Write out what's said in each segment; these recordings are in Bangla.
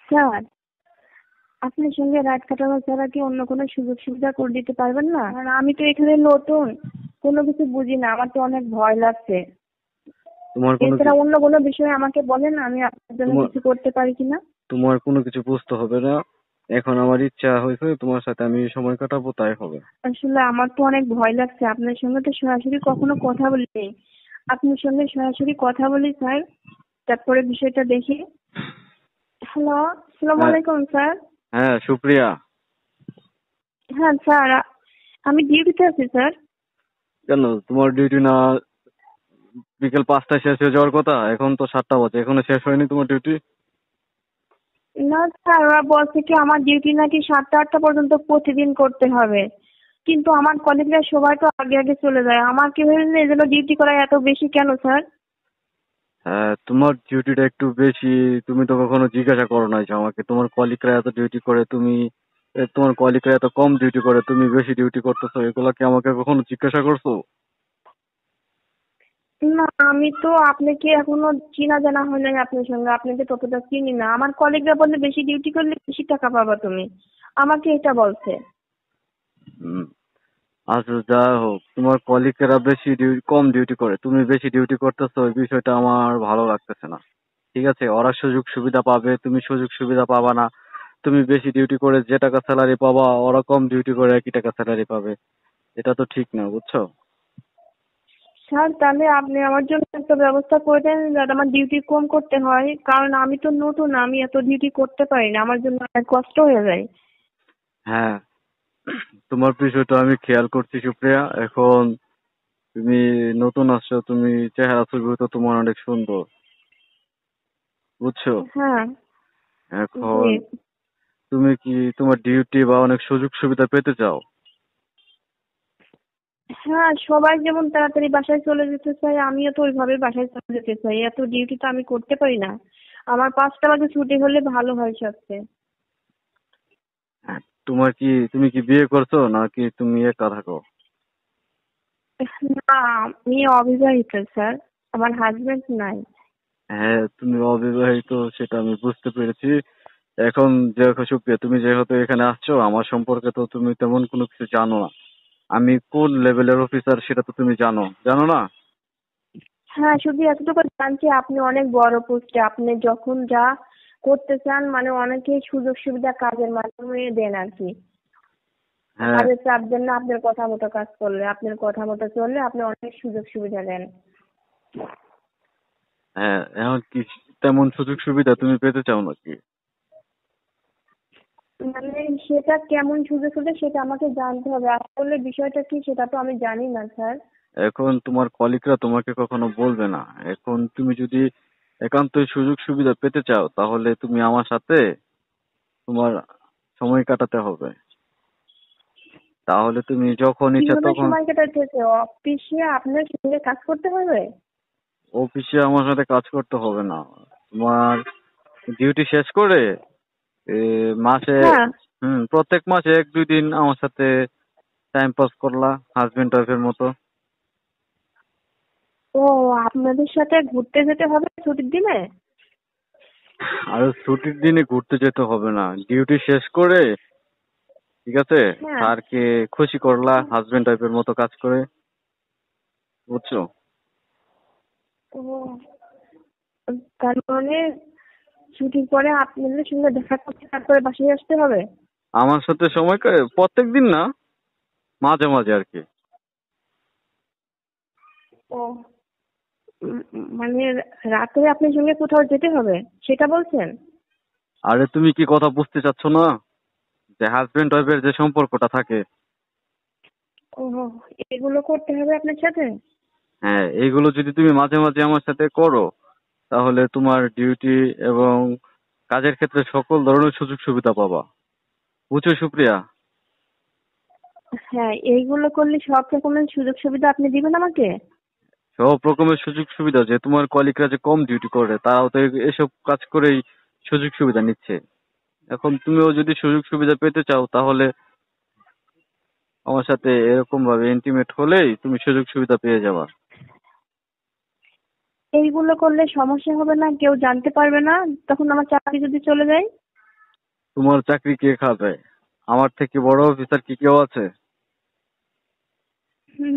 স্যার, আপনার সঙ্গে রাত কাটানো ছাড়া কি অন্য কোনো সুযোগ সুবিধা করে দিতে পারবেন না? আর আমি তো এখানে নতুন, কোনো কিছু বুঝি না, আমার তো অনেক ভয় লাগছে। তোমার কোনো এছাড়া অন্য কোনো বিষয়ে আমাকে বলেন, আমি আপনার জন্য তোমার কিছু করতে পারি কিনা। তোমার কোনো কিছু বুঝতে হবে না। এখন আমার ইচ্ছা হয়েছে তোমার সাথে আমি সময় কাটাবো, তাই হবে। আসলে আমার তো অনেক ভয় লাগছে, আপনার সঙ্গে তো সরাসরি কখনো কথা বলিনি। আপনার সঙ্গে সরাসরি কথা বলি স্যার, তারপরে বিষয়টা দেখি। হ্যালো, আসসালামু হ্যাঁ, আলাইকুম স্যার। হ্যাঁ সুপ্রিয়া। হ্যাঁ স্যার, আমি ডিউটিতে আছি স্যার। কেন তোমার ডিউটি না বিকেল 5টায় শেষ হয়ে যাওয়ার কথা? এখন তো 7টা বাজে, এখনো শেষ হয়নি তোমার ডিউটি? না স্যার, ওরা বলছে কি আমার ডিউটি নাকি 7টা 8টা পর্যন্ত প্রতিদিন করতে হবে, কিন্তু আমার কলিগরা সবাই তো আগে আগে চলে যায়। আমার কি হয়েছে এই জন্য ডিউটি করা এত বেশি কেন স্যার? হ্যাঁ, তোমার ডিউটিটা একটু বেশি। তুমি তো কখনো জিজ্ঞাসা করো নাই যে আমাকে তোমার কলিগরা এত ডিউটি করে, তোমার কলিগরা এত কম ডিউটি করে, তুমি বেশি ডিউটি করতেছো, এগুলা কি আমাকে কখনো জিজ্ঞাসা করছো? না, আমি তো আপনাকে এখনো চিনা জানা হয় নাই আপনার সঙ্গে, আপনাকে ততটা চিনি না। আমার কলিগরা বললে বেশি ডিউটি করলে বেশি টাকা পাবা তুমি, আমাকে এটা বলছে। হুম। আচ্ছা, যা হোক, তোমার কলিগেরা কম ডিউটি করে, তুমি বেশি ডিউটি করতেছো, এই বিষয়টা আমার ভালো লাগতেছে না। ঠিক আছে, ওরা সুযোগ সুবিধা পাবে, তুমি সুযোগ সুবিধা পাবা না। তুমি বেশি ডিউটি করে যে টাকা স্যালারি পাবা, ওরা কম ডিউটি করে একই টাকা স্যালারি পাবে। এটা তো ঠিক না, বুঝছো? স্যার, তাহলে আপনি আমার জন্য একটা ব্যবস্থা করে দেন যাতে আমার ডিউটি কম করতে হয়, কারণ আমি তো নতুন, আমি এত ডিউটি করতে পারি না, আমার জন্য অনেক কষ্ট হয়ে যায়। হ্যাঁ, তোমার বিষয়টা আমি খেয়াল করছি সুপ্রিয়া। এখন তুমি নতুন আসছো, তুমি চেহারা ছবি তো তোমার অনেক সুন্দর, বুঝছো? হ্যাঁ। এখন জি। তুমি কি তোমার ডিউটি বা অনেক সুযোগ সুবিধা পেতে চাও? হ্যাঁ, সবাই যেমন তাড়াতাড়ি বাসায় চলে যেতে চায়, আমিও তো ওইভাবে বাসায় চলে যেতে চাই। এত ডিউটি তো আমি করতে পারি না, আমার 5টা বাজে ছুটি হলে ভালো হয় সবচেয়ে। হ্যাঁ, তুমি কি বিয়ে করছো নাকি তুমি একা থাকো? না, আমি অবিবাহিত স্যার, আমার হাজবেন্ড নাই। হ্যাঁ, তুমি অবিবাহিত, সেটা আমি বুঝতে পেরেছি। এখন দেখো সুপ্রিয়া, তুমি যেহেতু এখানে আসছো, আমার সম্পর্কে তো তুমি তেমন কোনো কিছু জানো না। আমি কোন লেভেলের অফিসার সেটা তো তুমি জানো, জানো না? হ্যাঁ, শুধু এতটুকু জানছি আপনি অনেক বড় পোস্টে, আপনি যখন যা করতে চান মানে অনেকেই সুযোগ সুবিধা কাজের মাধ্যমে দেন আর কি। হ্যাঁ, কাজের চাপ দেন না, আপনার কথা মতো কাজ করলে, আপনার কথা মতো চললে আপনি অনেক সুযোগ সুবিধা দেন। হ্যাঁ, এখন কি তেমন সুযোগ সুবিধা তুমি পেতে চাও নাকি? মানে সেটা কেমন সুযোগ সুবিধা সেটা আমাকে জানতে হবে, আসলে বিষয়টা কি সেটা তো আমি জানি না স্যার। এখন তোমার কলিগরা তোমাকে কখনো বলবে না। এখন তুমি যদি একান্তই সুযোগ সুবিধা পেতে চাও, তাহলে তুমি আমার সাথে তোমার সময় কাটাতে হবে। তাহলে তুমি যখন ইচ্ছা কিভাবে তখন সময় কাটাতে হচ্ছে? অফিসে আপনার সঙ্গে কাজ করতে হবে? অফিসে আমার সাথে কাজ করতে হবে না। তোমার ডিউটি শেষ করে এ, মাসে হ্যাঁ। প্রত্যেক মাসে 1-2 দিন আমার সাথে টাইম পাস করলা, হাজবেন্ড ওয়াইফের মতো। ও, আপনাদের সাথে ঘুরতে যেতে হবে ছুটির দিনে? আর ছুটির দিনে ঘুরতে যেতে হবে না, ডিউটি শেষ করে, ঠিক আছে, হ্যাঁ। স্যারকে খুশি করলা হাজবেন্ড ওয়াইফের মতো কাজ করে, বুঝছো? ও, তার মানে ছুটির পরে আপনাদের সঙ্গে দেখা করতে তারপরে বাসায় আসতে হবে? আমার সাথে প্রত্যেক দিন না, মাঝে মাঝে আর কি। ও, মানে রাতে আপনার সঙ্গে কোথাও যেতে হবে সেটা বলছেন? আরে তুমি কি কথা বুঝতে চাচ্ছ না, যে হাজবেন্ড ওয়াইফের যে সম্পর্কটা থাকে? ও, এগুলো করতে হবে আপনার সাথে? হ্যাঁ, এইগুলো যদি তুমি মাঝে মাঝে আমার সাথে করো, তাহলে তোমার ডিউটি এবং কাজের ক্ষেত্রে সকল ধরনের সুযোগ সুবিধা পাবা, বুঝছো সুপ্রিয়া? হ্যাঁ, এইগুলো করলে সব রকমের সুযোগ সুবিধা আপনি দিবেন আমাকে? সব রকমের সুযোগ সুবিধা, যে তোমার কলিগরা যে কম ডিউটি করে তারাও তো এসব কাজ করেই সুযোগ সুবিধা নিচ্ছে। এখন তুমিও যদি সুযোগ সুবিধা পেতে চাও, তাহলে আমার সাথে এরকম ভাবে ইন্টিমেট হলেই তুমি সুযোগ সুবিধা পেয়ে যাবা। এইগুলো করলে সমস্যা হবে না? কেউ জানতে পারবে না তখন আমার চাকরি যদি চলে যায়? তোমার চাকরি কে খাবে? আমার থেকে বড় অফিসার কি কেউ আছে?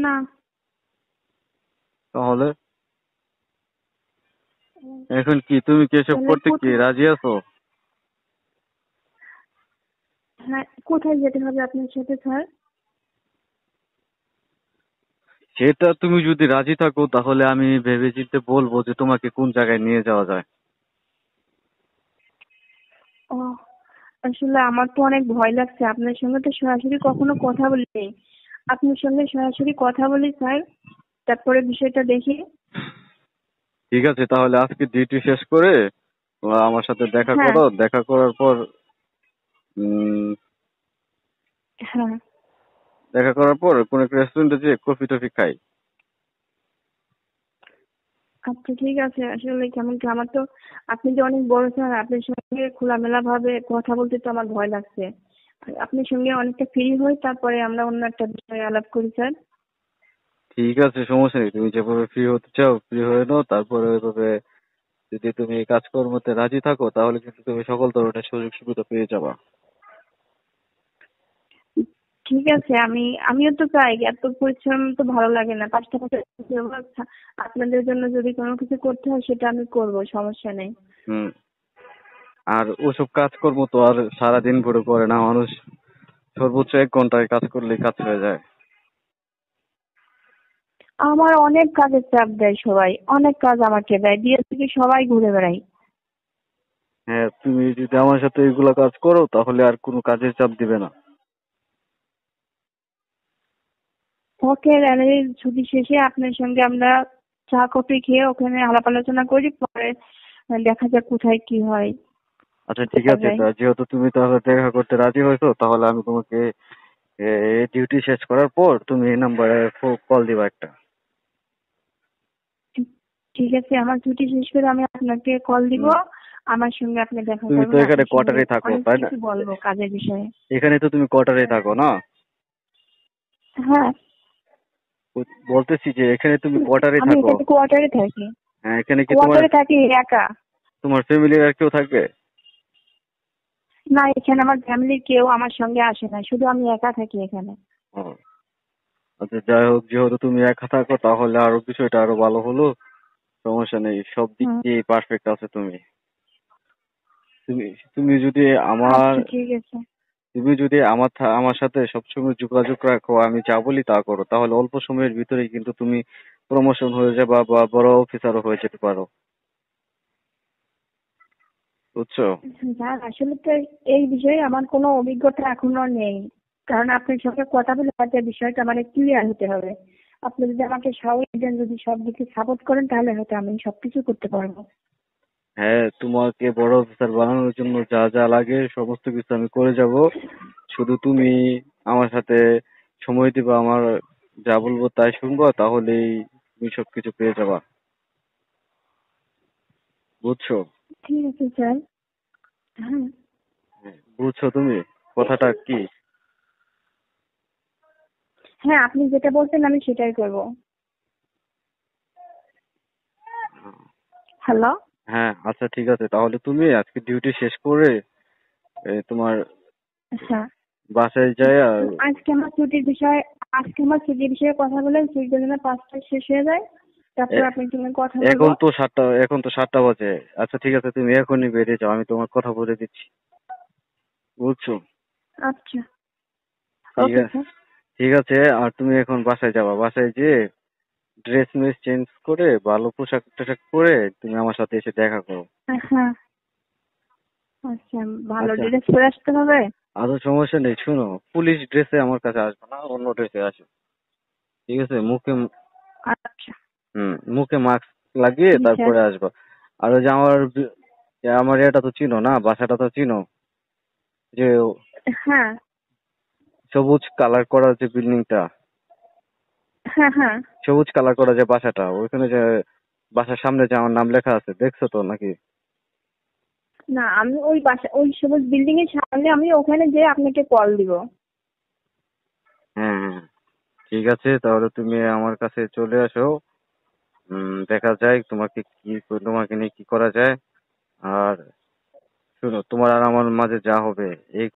না। তাহলে এখন কি তুমি কি এসব তাহলে করতে কি কোথায়? রাজি আছো? হ্যাঁ, কোথায় যেতে হবে আপনার সাথে স্যার? সেটা তুমি যদি রাজি থাকো তাহলে আমি ভেবেচিন্তে বলবো যে তোমাকে কোন জায়গায় নিয়ে যাওয়া যায়। ও, আসলে আমার তো অনেক ভয় লাগছে, আপনার সঙ্গে তো সরাসরি কখনো কথা বলিনি। আপনার সঙ্গে সরাসরি কথা বলি স্যার, তারপরে বিষয়টা দেখি। ঠিক আছে, তাহলে আজকে ডিউটি শেষ করে তোমরা আমার সাথে দেখা হ্যাঁ। করো, দেখা করার পর উম হ্যাঁ। দেখা করার পর কোন একটা রেস্টুরেন্টে যেয়ে কফি টফি খাই। আচ্ছা ঠিক আছে, আসলে কেমন কি আমার তো, আপনি যে অনেক বড় স্যার, আপনার সঙ্গে খোলামেলা ভাবে কথা বলতে তো আমার ভয় লাগছে। আর আপনার সঙ্গে অনেকটা ফ্রি হই, তারপরে আমরা অন্য একটা বিষয়ে আলাপ করি স্যার। ঠিক আছে, সমস্যা নেই, তুমি যেভাবে ফ্রি হতে চাও ফ্রি হয়ে নাও, তারপরে ওইভাবে যদি তুমি কাজকর্মতে রাজি থাকো তাহলে কিন্তু তুমি সকল ধরনের সুযোগ সুবিধা পেয়ে যাবা। ঠিক আছে, আমিও তো চাই, এত পরিশ্রম তো ভালো লাগে না, পাশাপাশি আপনাদের জন্য যদি কোনো কিছু করতে হয় সেটা আমি করব, সমস্যা নেই। হুম। আর ওসব কাজকর্ম তো আর সারাদিন ভরে করে না মানুষ, সর্বোচ্চ 1 ঘন্টায় কাজ করলেই কাজ হয়ে যায়। আমার অনেক কাজের চাপ দেয় সবাই, অনেক কাজ আমাকে দেয়, দিয়ে থেকে সবাই ঘুরে বেড়াই। হ্যাঁ, তুমি যদি আমার সাথে এগুলা কাজ করো তাহলে আর কোনো কাজের চাপ দিবে না। ওকে, র্যালির ছুটি শেষে আপনার সঙ্গে আমরা চা কফি খেয়ে ওখানে আলাপ আলোচনা করি, পরে দেখা যাক কোথায় কি হয়, আচ্ছা কি ঠিক করা আছে, যায়। তা যেহেতু তুমি তাহলে দেখা করতে রাজি হয়েছো তাহলে আমি তোমাকে ডিউটি শেষ করার পর তুমি এই নাম্বারে কল দিবা একটা। ঠিক আছে, আমার ছুটি শেষ করে আমি আপনাকে কল দিব, হুম। আমার সঙ্গে আপনি দেখা তুমি তো করবেন, এখানে আপনার সঙ্গে কোয়ার্টারে থাকো অনেক তাই না? কিছু বলবো কাজের বিষয়ে। এখানে তো তুমি কোয়ার্টারে থাকো না? হ্যাঁ। বলতেছি যে এখানে তুমি কোয়ার্টারে আমি থাকো। এখানে কোয়ার্টারে থাকি। হ্যাঁ, এখানে কি তোমার কোয়ার্টারে থাকি একা। তোমার ফ্যামিলির আর কেউ থাকবে? না, এখানে আমার ফ্যামিলির কেউ আমার সঙ্গে আসে না, শুধু আমি একা থাকি এখানে। ও, আচ্ছা যাই হোক, যেহেতু তুমি একা থাকো তাহলে আরো বিষয়টা আরো ভালো হলো। সমস্যা নেই, সব দিক হুম। দিয়ে পারফেক্ট আছে তুমি। তুমি তুমি যদি আমার আচ্ছা ঠিক আছে। তুমি যদি আমার সাথে সবসময় যোগাযোগ রাখো, আমি যা বলি তা করো, তাহলে অল্প সময়ের ভিতরেই কিন্তু তুমি প্রমোশন হয়ে যাবা বা বড় অফিসারও হয়ে যেতে পারো। বুঝছো? স্যার আসলে তো এই বিষয়ে আমার কোনো অভিজ্ঞতা এখনো নেই, কারণ আপনার সঙ্গে কথা বলে হয়তো এই বিষয়টা মানে ক্লিয়ার হতে হবে। আপনি যদি আমাকে সাহস দেন, যদি সব দিকে সাপোর্ট করেন, তাহলে হয়তো আমি সবকিছু করতে পারবো। হ্যাঁ, তোমাকে বড় অফিসার বানানোর জন্য যা যা লাগে সমস্ত কিছু আমি করে যাব। শুধু তুমি আমার সাথে সময় দিবা, আমার যা বলবো তাই শুনবা, তাহলেই তুমি সবকিছু পেয়ে যাবা। বুঝছো? ঠিক আছে স্যার। হ্যাঁ। বুঝছো তুমি কথাটা কি? হ্যাঁ, আপনি যেটা বলছেন আমি সেটাই করব। হ্যালো। হ্যাঁ আচ্ছা ঠিক আছে, তাহলে তুমি আজকে ডিউটি শেষ করে তোমার হ্যাঁ। বাসায় যায় আর আজকে আমার ছুটির বিষয়ে আজকে আমার ছুটির বিষয়ে কথা বলে ছুটির জন্য 5টায় শেষ হয়ে যায়, তারপর এ- আপনার সঙ্গে কথা বলবো। এখন তো 7টা বাজে। আচ্ছা ঠিক আছে, তুমি এখনই বেরিয়ে যাও, আমি তোমার কথা বলে দিচ্ছি। বুঝছো? আচ্ছা। ঠিক ওকে আছে। স্যার। ঠিক আছে, আর তুমি এখন বাসায় যাবা, বাসায় যেয়ে ড্রেস মেস চেঞ্জ করে ভালো পোশাক টোশাক পরে তুমি আমার সাথে এসে দেখা করো। হ্যাঁ। আচ্ছা, ভালো আচ্ছা। ড্রেস পরে আসতে হবে। আরো সমস্যা নেই, শোনো, পুলিশ ড্রেসে আমার কাছে আসবে না, অন্য ড্রেসে আসো। ঠিক আছে? আচ্ছা মুখে মাস্ক লাগিয়ে জি স্যার। তারপরে আসবা। আর ওই যে আমার এটা তো চিনো না, বাসাটা তো চিনো, যে হ্যাঁ। সবুজ কালার করা যে বিল্ডিংটা, হ্যাঁ। হ্যাঁ। সবুজ কালার করা যে বাসাটা, ওইখানে যে বাসার সামনে যে আমার নাম লেখা আছে, দেখছো তো নাকি? না, আমি ওই সবুজ বিল্ডিং এর সামনে, আমি ওখানে যেয়ে আপনাকে কল দিব। হ্যাঁ হ্যাঁ, ঠিক আছে, তাহলে তুমি আমার কাছে চলে আসো। দেখা যায় তোমাকে নিয়ে কি করা যায়। আর শোনো, তোমার আর আমার মাঝে যা হবে এই